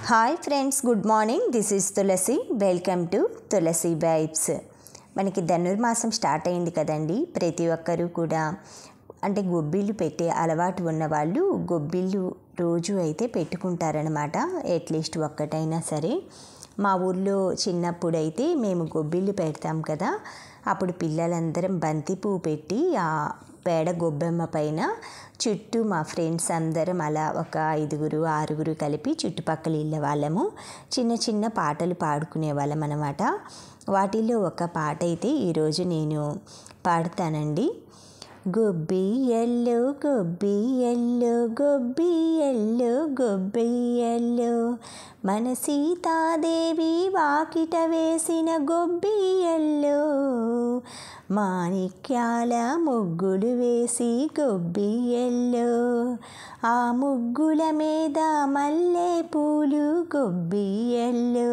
Hi friends, good morning. This is Tulasi. Welcome to Tulasi vibes. మనకి Dhanurmasam start అయింది కదండి. ప్రతి ఒక్కరూ కూడా అంటే గొబ్బిళ్ళు పెట్టే అలవాటు ఉన్నవాళ్ళు గొబ్బిళ్ళు రోజు అయితే పెట్టుకుంటారనమాట. అట్లీస్ట్ ఒక్కటైనా సరే. మా ఊళ్ళో చిన్నప్పుడైతే మేము గొబ్బిళ్ళు పెడతాం కదా, అప్పుడు పిల్లలందరం బంతి పువ్వు పెట్టి ఆ పేడ గొబ్బెమ్మ పైన చుట్టూ మా ఫ్రెండ్స్ అందరం అలా ఒక 5, 6 కలిపి చుట్టుపక్కల ఇళ్ళ వాళ్ళము చిన్న చిన్న పాటలు పాడుకునే వాళ్ళం అనమాట. వాటిల్లో ఒక పాట అయితే ఈరోజు నేను పాడతానండి. గొబ్బియ్యల్లో గొబ్బియ్యల్లో గొబ్బియ్యల్లో గొబ్బియ్యల్లో మన సీతాదేవి వాకిట వేసిన గొబ్బియ్యల్లో మాణిక్యాల ముగ్గులు వేసి గొబ్బియ్యల్లో ఆ ముగ్గుల మీద మల్లె పూలు గొబ్బియ్యల్లో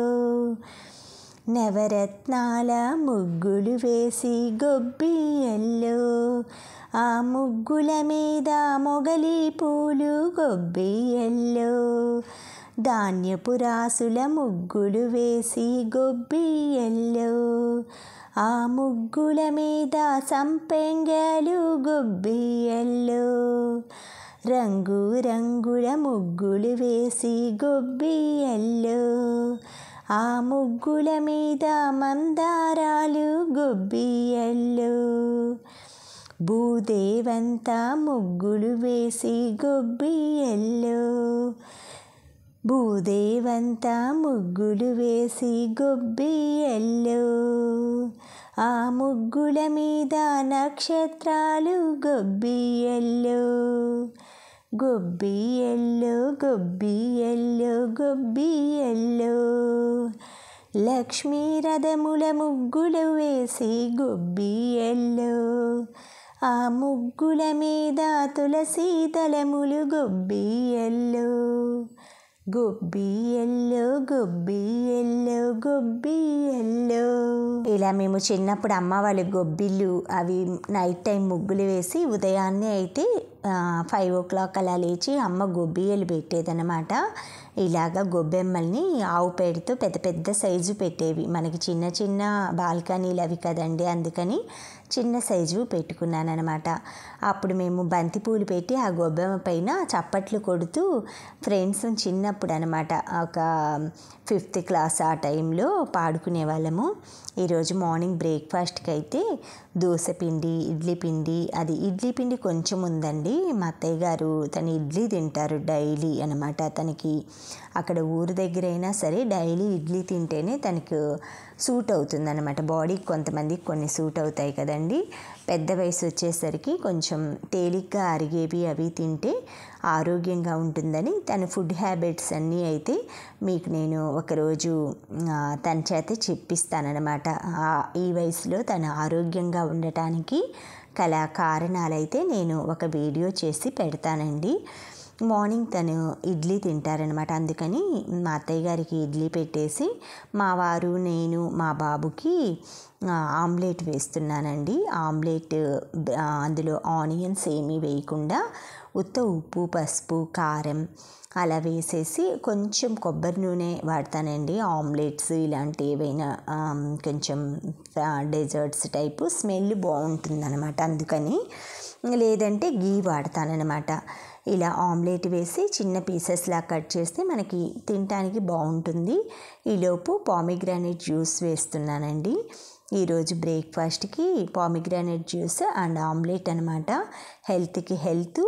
నవరత్నాల ముగ్గులు వేసి గొబ్బియ్యల్లో ఆ ముగ్గుల మీద మొగలి పూలు గొబ్బియ్యల్లో ధాన్యపు రాసుల ముగ్గులు వేసి గొబ్బియ్యల్లో ఆ ముగ్గుల మీద సంపెంగలు గొబ్బియ్యల్లో రంగు రంగుల ముగ్గులు వేసి గొబ్బియ్యల్లో ఆ ముగ్గుల మీద మందారాలు గొబ్బియ్యల్లో భూదేవంతా ముగ్గులు వేసి గొబ్బియ్యల్లో భూదేవంతా ముగ్గులు వేసి గొబ్బియ్యల్లో ఆ ముగ్గుల మీద నక్షత్రాలు గొబ్బియ్యల్లో గొబ్బియ్యల్లో గొబ్బియ్యల్లో గొబ్బియ్యల్లో లక్ష్మీ రథముల ముగ్గులు వేసి గొబ్బియ్యల్లో ఆ ముగ్గుల మీద తులసి దళములు గొబ్బియ్యల్లో గొబ్బియ్యల్లో గొబ్బియ్యల్లో గొబ్బియ్యల్లో. ఇలా మేము చిన్నప్పుడు అమ్మ వాళ్ళ గొబ్బిళ్ళు అవి నైట్ టైం ముగ్గులు వేసి ఉదయాన్నే అయితే 5 o'clock అలా లేచి అమ్మ గొబ్బియ్యలు పెట్టేదన్నమాట. ఇలాగ గొబ్బెమ్మల్ని ఆవు పేడతో పెద్ద పెద్ద సైజు పెట్టేవి. మనకి చిన్న చిన్న బాల్కనీలు అవి కదండి, అందుకని చిన్న సైజు పెట్టుకున్నాను అనమాట. అప్పుడు మేము బంతిపూలు పెట్టి ఆ గొబ్బెమ్మ పైన చప్పట్లు కొడుతూ ఫ్రెండ్స్ చిన్నప్పుడు అనమాట ఒక 5th class ఆ టైంలో పాడుకునే వాళ్ళము. ఈరోజు మార్నింగ్ బ్రేక్ఫాస్ట్కి అయితే దోశ పిండి, ఇడ్లీ పిండి, అది ఇడ్లీ పిండి కొంచెం ఉందండి. మా అత్తయ్య గారు తను ఇడ్లీ తింటారు డైలీ అనమాట. తనకి అక్కడ ఊరు దగ్గర అయినా సరే డైలీ ఇడ్లీ తింటేనే తనకు సూట్ అవుతుంది అనమాట. బాడీకి కొంతమందికి కొన్ని సూట్ అవుతాయి కదండి. పెద్ద వయసు వచ్చేసరికి కొంచెం తేలిగ్గా అరిగేవి అవి తింటే ఆరోగ్యంగా ఉంటుందని తన ఫుడ్ హ్యాబిట్స్ అన్నీ అయితే మీకు నేను ఒకరోజు తన చేత చెప్పిస్తానన్నమాట. ఈ వయసులో తను ఆరోగ్యంగా ఉండటానికి కారణాలైతే నేను ఒక వీడియో చేసి పెడతానండి. మార్నింగ్ తను ఇడ్లీ తింటారనమాట. అందుకని మా అత్తయ్య గారికి ఇడ్లీ పెట్టేసి మా వారు, నేను, మా బాబుకి ఆమ్లెట్ వేస్తున్నానండి. ఆమ్లెట్ అందులో ఆనియన్స్ ఏమీ వేయకుండా ఉత్త ఉప్పు, పసుపు, కారం అలా వేసేసి కొంచెం కొబ్బరి నూనె వాడతానండి. ఆమ్లెట్స్ ఇలాంటి ఏవైనా కొంచెం డెజర్ట్స్ టైపు స్మెల్ బాగుంటుందన్నమాట. అందుకని లేదంటే గీ వాడతానన్నమాట. ఇలా ఆమ్లెట్ వేసి చిన్న పీసెస్లా కట్ చేస్తే మనకి తినడానికి బాగుంటుంది. ఈలోపు పామిగ్రానైట్ జ్యూస్ వేస్తున్నానండి. ఈరోజు బ్రేక్ఫాస్ట్కి పామిగ్రానైట్ జ్యూస్ అండ్ ఆమ్లెట్ అనమాట. హెల్త్కి హెల్త్,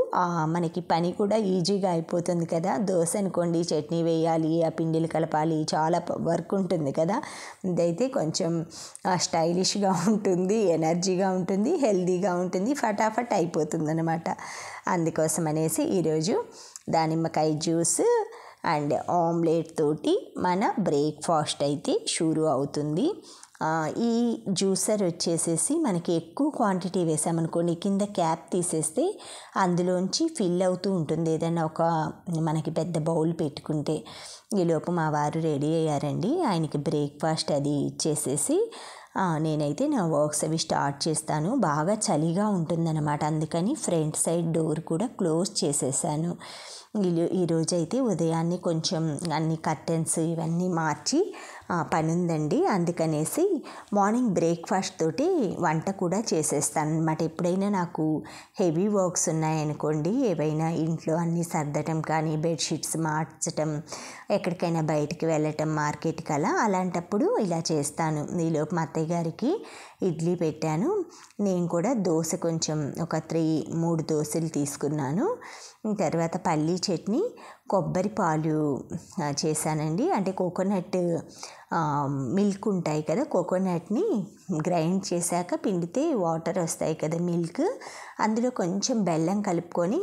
మనకి పని కూడా ఈజీగా అయిపోతుంది కదా. దోశ అనుకోండి, చట్నీ వేయాలి, ఆ పిండిలు కలపాలి, చాలా వర్క్ ఉంటుంది కదా. ఇదైతే కొంచెం స్టైలిష్గా ఉంటుంది, ఎనర్జీగా ఉంటుంది, హెల్తీగా ఉంటుంది, ఫటాఫట్ అయిపోతుంది అనమాట. అందుకోసం అనేసి ఈరోజు దానిమ్మకాయ జ్యూస్ అండ్ ఆమ్లెట్ తోటి మన బ్రేక్ఫాస్ట్ అయితే షురూ అవుతుంది. ఈ జ్యూసర్ వచ్చేసేసి మనకి ఎక్కువ క్వాంటిటీ వేసామనుకోండి, కింద క్యాప్ తీసేస్తే అందులోంచి ఫిల్ అవుతూ ఉంటుంది ఏదైనా ఒక మనకి పెద్ద బౌల్ పెట్టుకుంటే. ఈలోపు మా వారు రెడీ అయ్యారండి. ఆయనకి బ్రేక్ఫాస్ట్ అది ఇచ్చేసేసి నేనైతే నా వర్క్స్ అవి స్టార్ట్ చేస్తాను. బాగా చలిగా ఉంటుందన్నమాట. అందుకని ఫ్రంట్ సైడ్ డోర్ కూడా క్లోజ్ చేసేసాను. ఈరోజైతే ఉదయాన్నే కొంచెం అన్ని కర్టెన్స్ ఇవన్నీ మార్చి పని ఉందండి. అందుకనేసి మార్నింగ్ బ్రేక్ఫాస్ట్ తోటి వంట కూడా చేసేస్తాను అనమాట. ఎప్పుడైనా నాకు హెవీ వర్క్స్ ఉన్నాయనుకోండి, ఏవైనా ఇంట్లో అన్నీ సర్దటం కానీ, బెడ్షీట్స్ మార్చటం, ఎక్కడికైనా బయటికి వెళ్ళటం మార్కెట్కి అలాంటప్పుడు ఇలా చేస్తాను. ఈలోపు మా అత్తయ్య గారికి ఇడ్లీ పెట్టాను. నేను కూడా దోశ కొంచెం ఒక 3 దోశలు తీసుకున్నాను. తర్వాత పల్లీ చట్నీ, కొబ్బరి పాలు చేశానండి. అంటే కోకోనట్ మిల్క్ ఉంటాయి కదా, కోకోనట్ని గ్రైండ్ చేశాక పిండితే వాటర్ వస్తాయి కదా మిల్క్, అందులో కొంచెం బెల్లం కలుపుకొని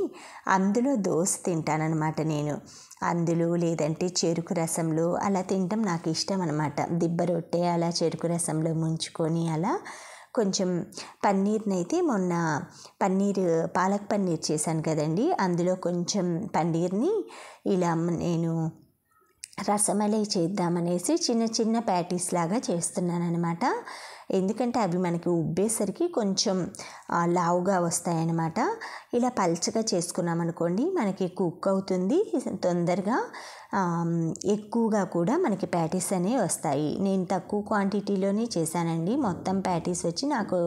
అందులో దోశ తింటానన్నమాట నేను. అందులో లేదంటే చెరుకు రసంలో అలా తినటం నాకు ఇష్టం అనమాట. దిబ్బ రొట్టె అలా చెరుకు రసంలో ముంచుకొని అలా కొంచెం పన్నీర్నైతే మొన్న పాలక్ పన్నీర్ చేశాను కదండి, అందులో కొంచెం పన్నీర్ని ఇలా నేను రసమలై చేద్దామనేసి చిన్న చిన్న ప్యాటీస్ లాగా చేస్తున్నాను అనమాట. ఎందుకంటే అవి మనకి ఉబ్బేసరికి కొంచెం లావుగా వస్తాయన్నమాట. ఇలా పల్చగా చేసుకున్నాం అనుకోండి, మనకి కుక్ అవుతుంది తొందరగా, ఎక్కువగా కూడా మనకి ప్యాటీస్ అనేవి వస్తాయి. నేను తక్కువ క్వాంటిటీలోనే చేశానండి. మొత్తం ప్యాటీస్ వచ్చి నాకు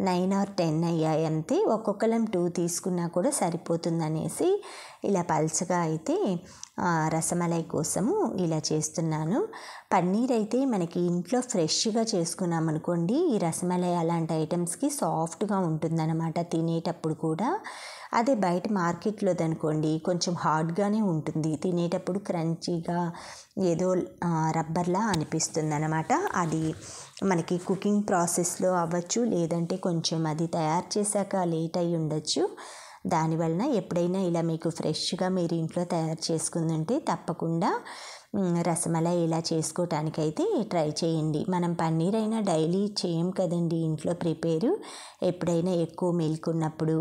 9 or 10 అయ్యాయి అంతే. ఒక్కొక్కరం 2 తీసుకున్నా కూడా సరిపోతుందనేసి ఇలా పల్చగా అయితే రసమలై కోసము ఇలా చేస్తున్నాను. పన్నీర్ అయితే మనకి ఇంట్లో ఫ్రెష్గా చేసుకున్నాం అనుకోండి, ఈ రసమలై అలాంటి ఐటమ్స్కి సాఫ్ట్గా ఉంటుందన్నమాట తినేటప్పుడు కూడా. అదే బయట మార్కెట్లోది అనుకోండి కొంచెం హార్డ్గానే ఉంటుంది, తినేటప్పుడు క్రంచీగా ఏదో రబ్బర్లా అనిపిస్తుంది అనమాట. అది మనకి కుకింగ్ ప్రాసెస్లో అవ్వచ్చు, లేదంటే కొంచెం అది తయారు చేశాక లేట్ అయ్యి ఉండొచ్చు. దానివలన ఎప్పుడైనా ఇలా మీకు ఫ్రెష్గా మీరు ఇంట్లో తయారు చేసుకుందంటే తప్పకుండా రసమలై ఇలా చేసుకోవటానికైతే ట్రై చేయండి. మనం పన్నీర్ అయినా డైలీ చేయం కదండి ఇంట్లో ప్రిపేరు. ఎప్పుడైనా ఎక్కువ మిల్క్ ఉన్నప్పుడు,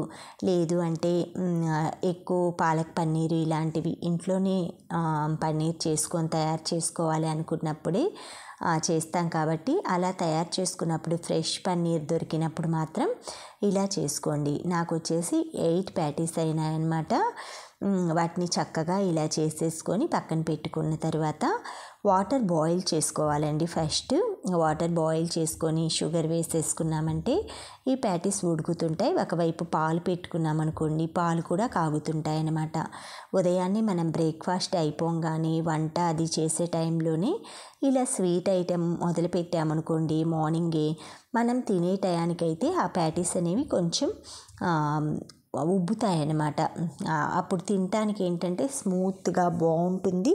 లేదు అంటే ఎక్కువ పాలక్ పన్నీరు ఇలాంటివి ఇంట్లోనే పన్నీర్ తయారు చేసుకోవాలి అనుకున్నప్పుడే చేస్తాం కాబట్టి, అలా తయారు చేసుకున్నప్పుడు ఫ్రెష్ పన్నీర్ దొరికినప్పుడు మాత్రం ఇలా చేసుకోండి. నాకు వచ్చేసి 8 ప్యాటీస్ అయినాయన్నమాట. వాటిని చక్కగా ఇలా చేసేసుకొని పక్కన పెట్టుకున్న తర్వాత వాటర్ బాయిల్ చేసుకోవాలండి. ఫస్ట్ వాటర్ బాయిల్ చేసుకొని షుగర్ వేసేసుకున్నామంటే ఈ ప్యాటీస్ ఉడుకుతుంటాయి. ఒకవైపు పాలు పెట్టుకున్నామనుకోండి, పాలు కూడా కాగుతుంటాయి అన్నమాట. ఉదయాన్నే మనం బ్రేక్ఫాస్ట్ అయిపోగానే వంట అది చేసే టైంలోనే ఇలా స్వీట్ ఐటెం మొదలు పెట్టామనుకోండి, మార్నింగే మనం తినే టయానికైతే ఆ ప్యాటీస్ అనేవి కొంచెం ఉబ్బుతాయి అన్నమాట. అప్పుడు తినటానికి ఏంటంటే స్మూత్గా బాగుంటుంది,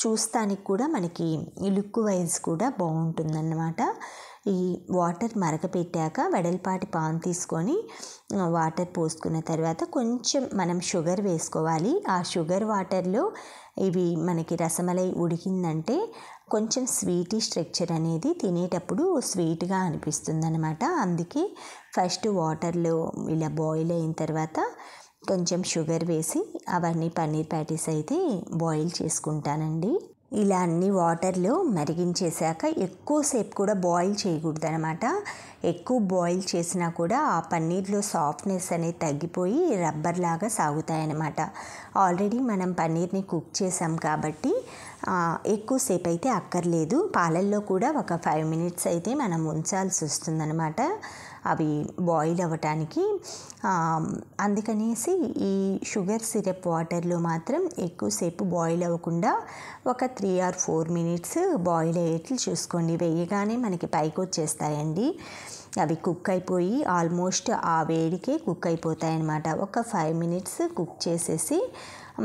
చూస్తానికి కూడా మనకి లుక్ వైజ్ కూడా బాగుంటుందన్నమాట. ఈ వాటర్ మరగపెట్టాక వెడల్పాటి పాన్ తీసుకొని వాటర్ పోసుకున్న తర్వాత కొంచెం మనం షుగర్ వేసుకోవాలి. ఆ షుగర్ వాటర్లో ఇవి మనకి రసమలై ఉడికిందంటే కొంచెం స్వీటీ స్ట్రక్చర్ అనేది తినేటప్పుడు స్వీట్గా అనిపిస్తుంది అనమాట. అందుకే ఫస్ట్ వాటర్లో ఇలా బాయిల్ అయిన తర్వాత కొంచెం షుగర్ వేసి అవన్నీ పన్నీర్ ప్యాటీస్ అయితే బాయిల్ చేసుకుంటానండి. ఇలా అన్ని వాటర్లో మరిగించేశాక ఎక్కువసేపు కూడా బాయిల్ చేయకూడదు అనమాట. ఎక్కువ బాయిల్ చేసినా కూడా ఆ పన్నీర్లో సాఫ్ట్నెస్ అనేది తగ్గిపోయి రబ్బర్ లాగా సాగుతాయన్నమాట. ఆల్రెడీ మనం పన్నీర్ని కుక్ చేసాం కాబట్టి ఎక్కువసేపు అయితే అక్కర్లేదు. పాలల్లో కూడా ఒక 5 minutes అయితే మనం ఉంచాల్సి వస్తుందన్నమాట అవి బాయిల్ అవ్వటానికి. అందుకనేసి ఈ షుగర్ సిరప్ వాటర్లో మాత్రం ఎక్కువసేపు బాయిల్ అవ్వకుండా ఒక 3 or 4 minutes బాయిల్ అయ్యేట్లు చూసుకోండి. వేయగానే మనకి పైకి వచ్చేస్తాయండి, అవి కుక్ అయిపోయి ఆల్మోస్ట్ ఆ వేడికే కుక్ అయిపోతాయి అన్నమాట. ఒక 5 minutes కుక్ చేసేసి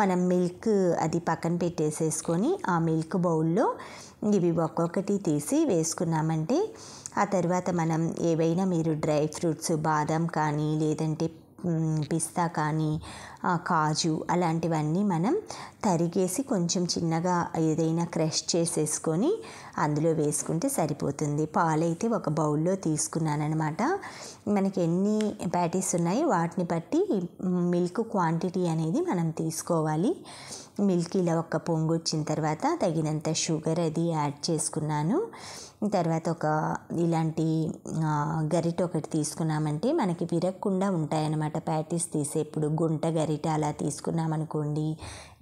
మనం మిల్క్ అది పక్కన పెట్టేసేసుకొని ఆ మిల్క్ బౌల్లో ఇవి ఒక్కొక్కటి తీసి వేసుకున్నామంటే ఆ తర్వాత మనం ఏవైనా మీరు డ్రై ఫ్రూట్స్ బాదం కానీ లేదంటే పిస్తా కానీ కాజు అలాంటివన్నీ మనం తరిగేసి కొంచెం చిన్నగా ఏదైనా క్రష్ చేసేసుకొని అందులో వేసుకుంటే సరిపోతుంది. పాలైతే ఒక బౌల్లో తీసుకున్నానమాట. మనకి ఎన్ని ప్యాటీస్ ఉన్నాయో వాటిని బట్టి మిల్క్ క్వాంటిటీ అనేది మనం తీసుకోవాలి. మిల్క్ ఇలా ఒక పొంగు వచ్చిన తర్వాత తగినంత షుగర్ అది యాడ్ చేసుకున్నాను. తర్వాత ఒక ఇలాంటి గరిట ఒకటి తీసుకున్నామంటే మనకి విరగకుండా ఉంటాయన్నమాట. ప్యాటీస్ తీసేప్పుడు గుంట గరిట అలా తీసుకున్నామనుకోండి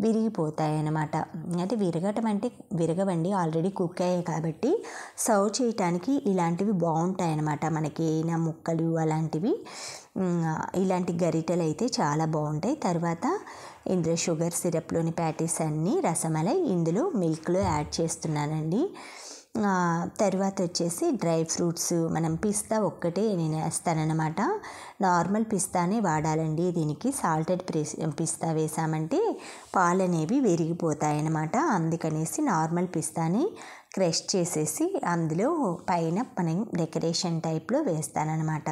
విరిగిపోతాయి అన్నమాట. అంటే విరగటం అంటే విరగవండి, ఆల్రెడీ కుక్ అయ్యాయి కాబట్టి సర్వ్ చేయటానికి ఇలాంటివి బాగుంటాయి అన్నమాట. మనకి ఏమైనా ముక్కలు అలాంటివి ఇలాంటి గరిటెలు అయితే చాలా బాగుంటాయి. తర్వాత ఇందులో షుగర్ సిరప్లోని ప్యాటీస్ అన్నీ రసమలై ఇందులో మిల్క్లో యాడ్ చేస్తున్నానండి. తర్వాత వచ్చేసి డ్రై ఫ్రూట్స్, మనం పిస్తా ఒక్కటే నేను వేస్తానన్నమాట. నార్మల్ పిస్తానే వాడాలండి దీనికి. సాల్టెడ్ పిస్తా వేసామంటే పాలు అనేవి విరిగిపోతాయన్నమాట. అందుకనేసి నార్మల్ పిస్తాని క్రష్ చేసేసి అందులో పైన మనం డెకరేషన్ టైప్లో వేస్తానన్నమాట.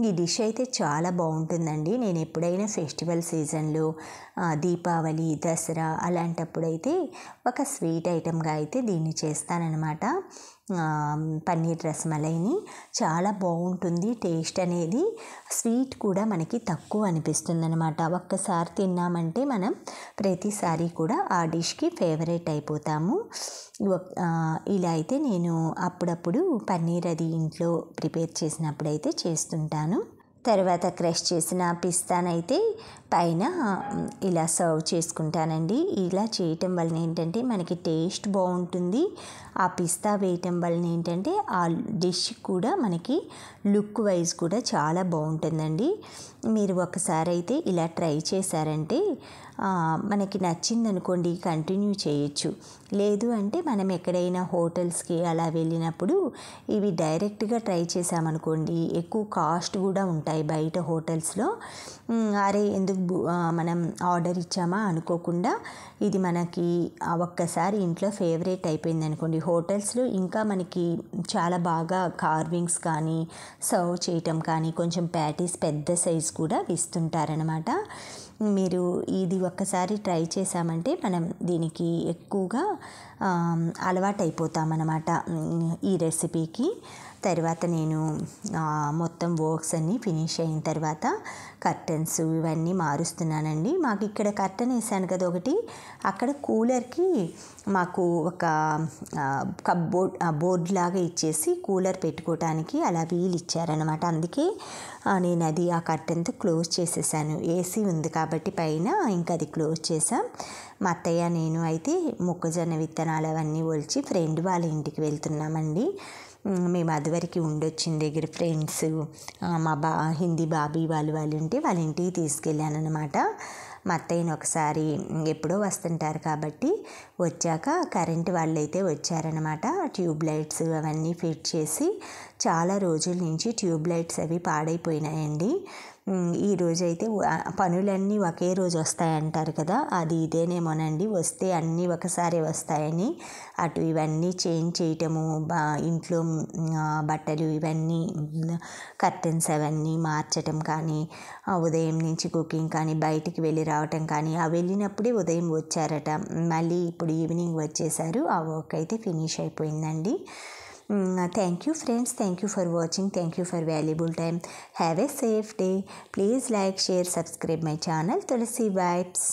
ఈ డిష్ అయితే చాలా బాగుంటుందండి. నేను ఎప్పుడైనా ఫెస్టివల్ సీజన్లో దీపావళి, దసరా అలాంటప్పుడైతే ఒక స్వీట్ ఐటెంగా అయితే దీన్ని చేస్తానన్నమాట. పన్నీర్ రసమలైని చాలా బాగుంటుంది. టేస్ట్ అనేది స్వీట్ కూడా మనకి తక్కువ అనిపిస్తుంది అనమాట. ఒక్కసారి తిన్నామంటే మనం ప్రతిసారి కూడా ఆ డిష్కి ఫేవరెట్ అయిపోతాము. ఇలా అయితే నేను అప్పుడప్పుడు పన్నీర్ అది ఇంట్లో ప్రిపేర్ చేసినప్పుడైతే చేస్తుంటాను. తర్వాత క్రష్ చేసిన పిస్తానైతే పైన ఇలా సర్వ్ చేసుకుంటానండి. ఇలా చేయటం వలన ఏంటంటే మనకి టేస్ట్ బాగుంటుంది. ఆ పిస్తా వేయటం వలన ఏంటంటే ఆ డిష్ కూడా మనకి లుక్ వైజ్ కూడా చాలా బాగుంటుందండి. మీరు ఒకసారి అయితే ఇలా ట్రై చేశారంటే మనకి నచ్చిందనుకోండి కంటిన్యూ చేయొచ్చు. లేదు అంటే మనం ఎక్కడైనా హోటల్స్కి అలా వెళ్ళినప్పుడు ఇవి డైరెక్ట్గా ట్రై చేసామనుకోండి ఎక్కువ కాస్ట్ కూడా ఉంటాయి బయట హోటల్స్లో. అరే ఎందుకు మనం ఆర్డర్ ఇచ్చామా అనుకోకుండా ఇది మనకి ఒక్కసారి ఇంట్లో ఫేవరెట్ అయిపోయింది అనుకోండి, హోటల్స్లో ఇంకా మనకి చాలా బాగా కార్వింగ్స్ కానీ సర్వ్ చేయటం కానీ కొంచెం ప్యాటీస్ పెద్ద సైజ్ కూడా ఇస్తుంటారనమాట. మీరు ఇది ఒక్కసారి ట్రై చేసామంటే మనం దీనికి ఎక్కువగా అలవాటు అయిపోతామన్నమాట ఈ రెసిపీకి. తర్వాత నేను మొత్తం వర్క్స్ అన్నీ ఫినిష్ అయిన తర్వాత కర్టన్స్ ఇవన్నీ మారుస్తున్నానండి. మాకు ఇక్కడ కర్టన్ వేసాను కదా ఒకటి, అక్కడ కూలర్కి మాకు ఒక బోర్డ్ లాగా ఇచ్చేసి కూలర్ పెట్టుకోవటానికి అలా వీలు ఇచ్చారనమాట. అందుకే నేను అది ఆ కర్టన్తో క్లోజ్ చేసేసాను. ఏసీ ఉంది కాబట్టి పైన ఇంకా అది క్లోజ్ చేసాం. మా అత్తయ్య నేను అయితే మొక్కజొన్న విత్తనాలు అవన్నీ ఒలిచి ఫ్రెండ్ వాళ్ళ ఇంటికి వెళ్తున్నామండి. మేము అదివరకు ఉండొచ్చిన దగ్గర ఫ్రెండ్స్ మా హిందీ బాబీ వాళ్ళు ఉంటే వాళ్ళ ఇంటికి తీసుకెళ్ళాను అనమాట. మా అత్తయ్యని ఒకసారి ఎప్పుడో వస్తుంటారు కాబట్టి వచ్చాక కరెంట్ వాళ్ళు అయితే వచ్చారనమాట. ట్యూబ్ లైట్స్ అవన్నీ ఫిట్ చేసి చాలా రోజుల నుంచి ట్యూబ్ లైట్స్ అవి పాడైపోయినాయండి. ఈరోజైతే పనులన్నీ ఒకే రోజు వస్తాయంటారు కదా, అది ఇదేనేమోనండి. వస్తే అన్నీ ఒకసారి వస్తాయని అటు ఇవన్నీ చేంజ్ చేయటము, ఇంట్లో బట్టలు ఇవన్నీ కర్టన్స్ అవన్నీ మార్చటం కానీ, ఉదయం నుంచి కుకింగ్ కానీ, బయటికి వెళ్ళి రావటం కానీ, ఆ వెళ్ళినప్పుడే ఉదయం వచ్చారట, మళ్ళీ ఇప్పుడు ఈవినింగ్ వచ్చేసారు. ఆ వర్క్ అయితే ఫినిష్ అయిపోయిందండి. Thank you friends, thank you for watching, thank you for valuable time. Have a safe day. Please like, share, subscribe my channel Tulsi Vibes.